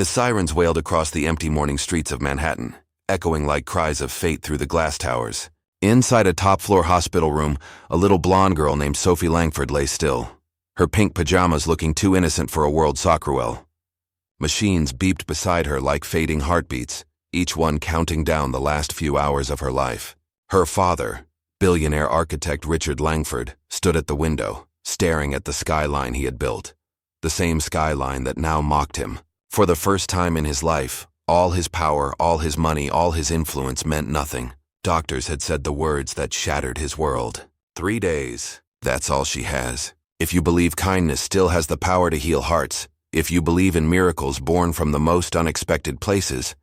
The sirens wailed across the empty morning streets of Manhattan, echoing like cries of fate through the glass towers. Inside a top-floor hospital room, a little blonde girl named Sophie Langford lay still, her pink pajamas looking too innocent for a World Soccerwell. Machines beeped beside her like fading heartbeats, each one counting down the last few hours of her life. Her father, billionaire architect Richard Langford, stood at the window, staring at the skyline he had built. The same skyline that now mocked him. For the first time in his life, all his power, all his money, all his influence meant nothing. Doctors had said the words that shattered his world. 3 days. That's all she has. If you believe kindness still has the power to heal hearts, if you believe in miracles born from the most unexpected places,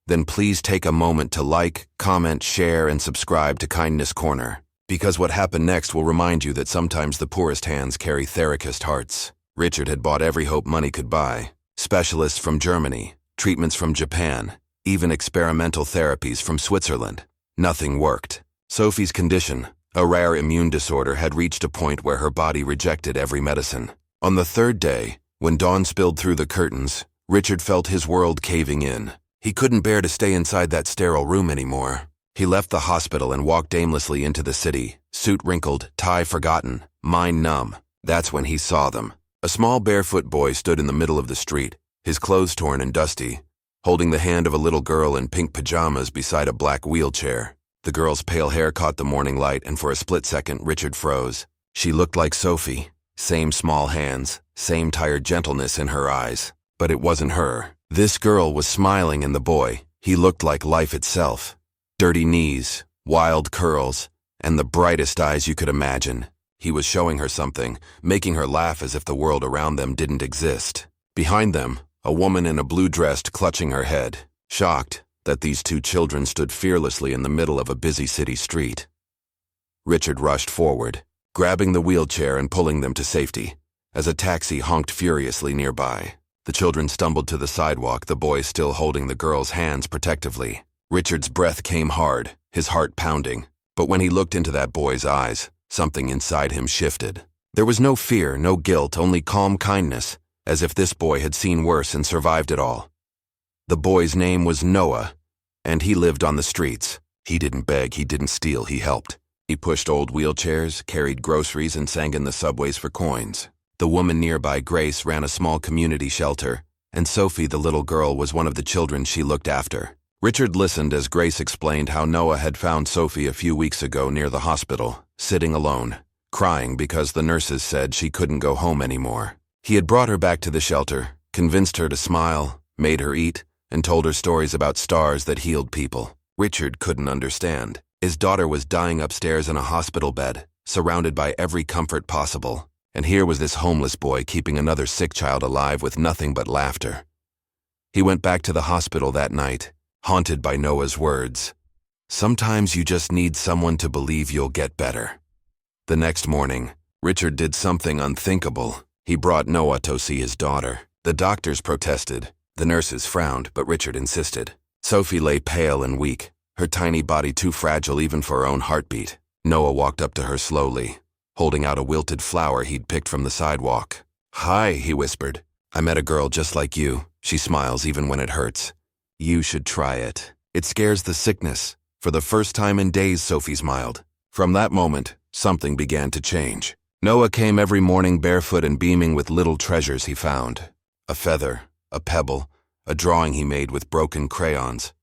then please take a moment to like, comment, share, and subscribe to Kindness Corner. Because what happened next will remind you that sometimes the poorest hands carry therapist hearts. Richard had bought every hope money could buy. Specialists from Germany, treatments from Japan, even experimental therapies from Switzerland. Nothing worked. Sophie's condition, a rare immune disorder, had reached a point where her body rejected every medicine. On the 3rd day, when dawn spilled through the curtains, Richard felt his world caving in. He couldn't bear to stay inside that sterile room anymore. He left the hospital and walked aimlessly into the city, suit wrinkled, tie forgotten, mind numb. That's when he saw them. A small barefoot boy stood in the middle of the street, his clothes torn and dusty, holding the hand of a little girl in pink pajamas beside a black wheelchair. The girl's pale hair caught the morning light, and for a split second, Richard froze. She looked like Sophie. Same small hands, same tired gentleness in her eyes. But it wasn't her. This girl was smiling, and the boy, he looked like life itself. Dirty knees, wild curls, and the brightest eyes you could imagine. He was showing her something, making her laugh as if the world around them didn't exist. Behind them, a woman in a blue dress clutching her head, shocked that these 2 children stood fearlessly in the middle of a busy city street. Richard rushed forward, grabbing the wheelchair and pulling them to safety, as a taxi honked furiously nearby. The children stumbled to the sidewalk, the boy still holding the girl's hands protectively. Richard's breath came hard, his heart pounding. But when he looked into that boy's eyes, something inside him shifted. There was no fear, no guilt, only calm kindness, as if this boy had seen worse and survived it all. The boy's name was Noah, and he lived on the streets. He didn't beg, he didn't steal, he helped. He pushed old wheelchairs, carried groceries, and sang in the subways for coins. The woman nearby, Grace, ran a small community shelter, and Sophie, the little girl, was one of the children she looked after. Richard listened as Grace explained how Noah had found Sophie a few weeks ago near the hospital, sitting alone, crying because the nurses said she couldn't go home anymore. He had brought her back to the shelter, convinced her to smile, made her eat, and told her stories about stars that healed people. Richard couldn't understand. His daughter was dying upstairs in a hospital bed, surrounded by every comfort possible. And here was this homeless boy keeping another sick child alive with nothing but laughter. He went back to the hospital that night, haunted by Noah's words. Sometimes you just need someone to believe you'll get better. The next morning, Richard did something unthinkable. He brought Noah to see his daughter. The doctors protested. The nurses frowned, but Richard insisted. Sophie lay pale and weak, her tiny body too fragile even for her own heartbeat. Noah walked up to her slowly, holding out a wilted flower he'd picked from the sidewalk. "Hi," he whispered. "I met a girl just like you. She smiles even when it hurts. You should try it. It scares the sickness." For the first time in days, Sophie smiled. From that moment, something began to change. Noah came every morning barefoot and beaming with little treasures he found. A feather, a pebble, a drawing he made with broken crayons.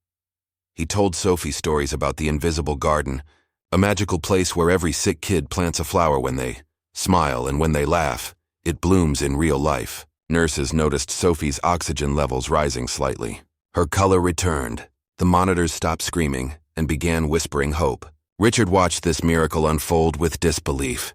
He told Sophie stories about the invisible garden, a magical place where every sick kid plants a flower when they smile, and when they laugh, it blooms in real life. Nurses noticed Sophie's oxygen levels rising slightly. Her color returned. The monitors stopped screaming and began whispering hope. Richard watched this miracle unfold with disbelief.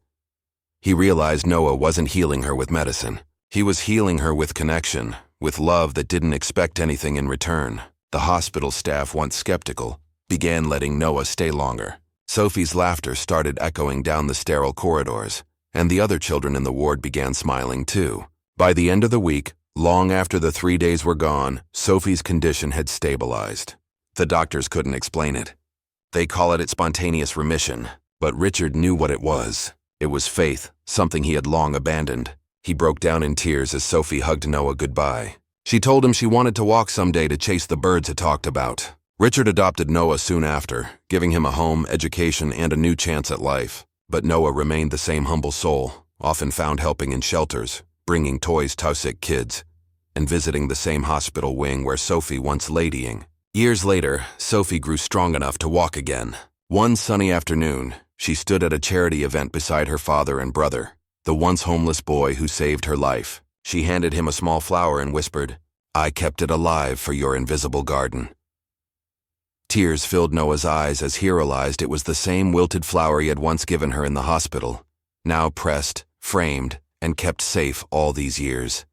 He realized Noah wasn't healing her with medicine. He was healing her with connection, with love that didn't expect anything in return. The hospital staff, once skeptical, began letting Noah stay longer. Sophie's laughter started echoing down the sterile corridors, and the other children in the ward began smiling too. By the end of the week, long after the 3 days were gone, Sophie's condition had stabilized. The doctors couldn't explain it. They call it spontaneous remission, but Richard knew what it was. It was faith, something he had long abandoned. He broke down in tears as Sophie hugged Noah goodbye. She told him she wanted to walk someday to chase the birds it talked about. Richard adopted Noah soon after, giving him a home, education, and a new chance at life. But Noah remained the same humble soul, often found helping in shelters, bringing toys to sick kids, and visiting the same hospital wing where Sophie once ladying. Years later, Sophie grew strong enough to walk again. One sunny afternoon, she stood at a charity event beside her father and brother, the once homeless boy who saved her life. She handed him a small flower and whispered, "I kept it alive for your invisible garden." Tears filled Noah's eyes as he realized it was the same wilted flower he had once given her in the hospital, now pressed, framed, and kept safe all these years.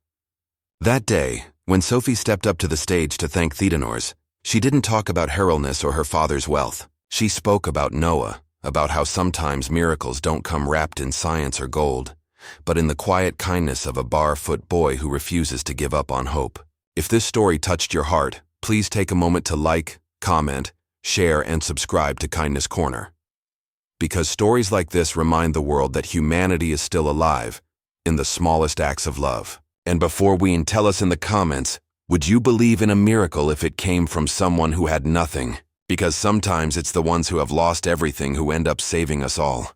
That day, when Sophie stepped up to the stage to thank Theodores, she didn't talk about heroiness or her father's wealth. She spoke about Noah, about how sometimes miracles don't come wrapped in science or gold, but in the quiet kindness of a barefoot boy who refuses to give up on hope. If this story touched your heart, please take a moment to like, comment, share, and subscribe to Kindness Corner. Because stories like this remind the world that humanity is still alive in the smallest acts of love. And before we tell us in the comments, would you believe in a miracle if it came from someone who had nothing? Because sometimes it's the ones who have lost everything who end up saving us all.